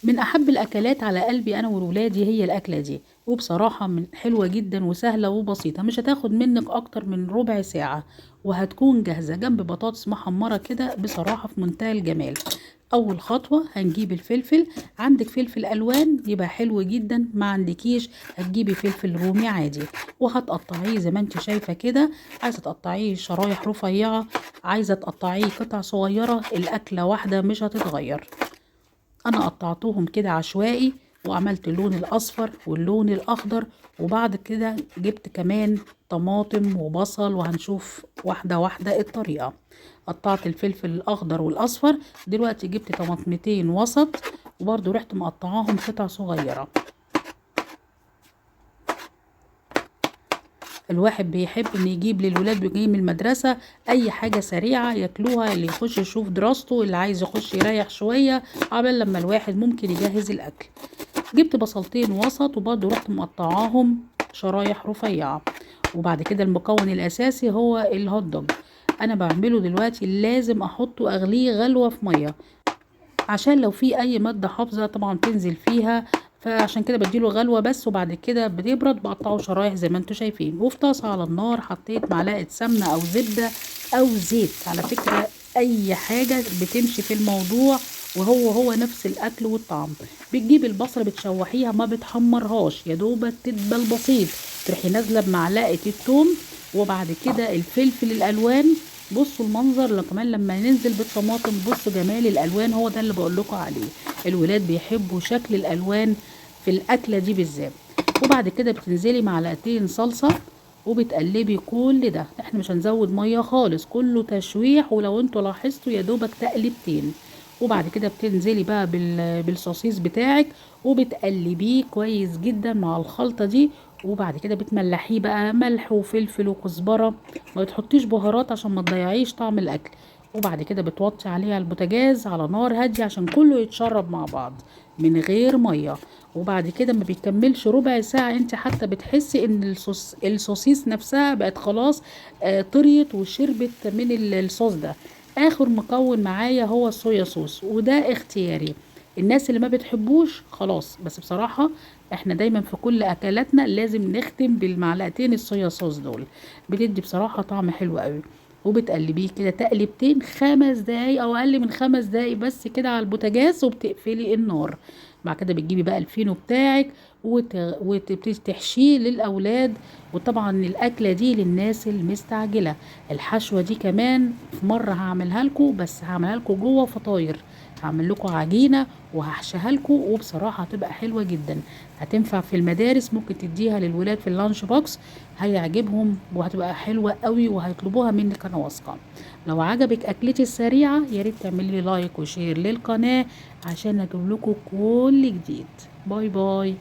من أحب الأكلات على قلبي أنا وولادي هي الأكلة دي، وبصراحة من حلوة جدا وسهلة وبسيطة، مش هتاخد منك أكتر من ربع ساعة وهتكون جاهزة جنب بطاطس محمرة كده، بصراحة في منتهى الجمال. أول خطوة هنجيب الفلفل، عندك فلفل ألوان يبقى حلو جدا، ما عندكيش هتجيبي فلفل رومي عادي وهتقطعيه زي ما انت شايفة كده. عايزة تقطعيه شرايح رفيعة، عايزة تقطعيه قطع صغيرة، الأكلة واحدة مش هتتغير. انا قطعتهم كده عشوائي وعملت اللون الاصفر واللون الاخضر، وبعد كده جبت كمان طماطم وبصل، وهنشوف واحدة واحدة الطريقة. قطعت الفلفل الاخضر والاصفر، دلوقتي جبت طماطمتين وسط وبرضو رحت مقطعاهم قطع صغيرة. الواحد بيحب ان يجيب للولاد وجاي من المدرسة اي حاجة سريعة ياكلوها، اللي يخش يشوف دراسته، اللي عايز يخش يريح شوية عبال لما الواحد ممكن يجهز الاكل. جبت بصلتين وسط وبرضه رحت مقطعاهم شرايح رفيعة. وبعد كده المكون الاساسي هو الهوت دوج. انا بعمله دلوقتي لازم احطه اغليه غلوة في مية، عشان لو في اي مادة حافظة طبعا تنزل فيها، فعشان كده بديله غلوة بس، وبعد كده بيبرد بقطعه شرايح زي ما انتوا شايفين. وفي طاسة على النار حطيت معلقة سمنة او زبدة او زيت، على فكرة اي حاجة بتمشي في الموضوع، وهو نفس الاكل والطعم. بتجيب البصلة بتشوحيها ما بتحمرهاش، يا دوبك تدبل بسيط، تروحي نازلة بمعلقة الثوم، وبعد كده الفلفل الالوان. بصوا المنظر كمان لما ننزل بالطماطم، بصوا جمال الالوان، هو ده اللي بقول لكم عليه. الولاد بيحبوا شكل الالوان في الاكله دي بالذات. وبعد كده بتنزلي معلقتين صلصه وبتقلبي كل ده، احنا مش هنزود ميه خالص، كله تشويح، ولو انتوا لاحظتوا يا دوبك تقلبتين. وبعد كده بتنزلي بقى بالصوصيص بتاعك وبتقلبيه كويس جدا مع الخلطه دي. وبعد كده بتملحيه بقى ملح وفلفل وكزبره، ما بتحطيش بهارات عشان ما تضيعيش طعم الاكل. وبعد كده بتوطي عليه على البوتاجاز على نار هاديه عشان كله يتشرب مع بعض من غير ميه. وبعد كده ما بيكملش ربع ساعه انت حتى بتحسي ان السوسيس نفسها بقت خلاص طريت وشربت من الصوص ده. اخر مكون معايا هو الصويا صوص، وده اختياري، الناس اللي ما بتحبوش خلاص، بس بصراحة احنا دايما في كل اكلاتنا لازم نختم بالمعلقتين الصويا صوص دول، بتدي بصراحة طعم حلو قوي. وبتقلبيه كده تقلبتين 5 دقايق او اقل من 5 دقايق بس كده على البوتاجاز، وبتقفلي النار. بعد كده بتجيبي بقى الفينو بتاعك وتبتدي تحشيه للاولاد. وطبعا الاكله دي للناس المستعجله. الحشوه دي كمان في مره هعملها لكم، بس هعملها لكم جوه فطاير، هعمل لكم عجينه وهحشيها لكم، وبصراحه هتبقى حلوه جدا. هتنفع في المدارس، ممكن تديها للولاد في اللانش بوكس، هيعجبهم وهتبقى حلوه قوي وهيطلبوها منك انا واثقه. لو عجبك اكلتي السريعه يا ريت تعملي لي لايك وشير للقناه عشان اجيب لكم كل جديد. باي باي.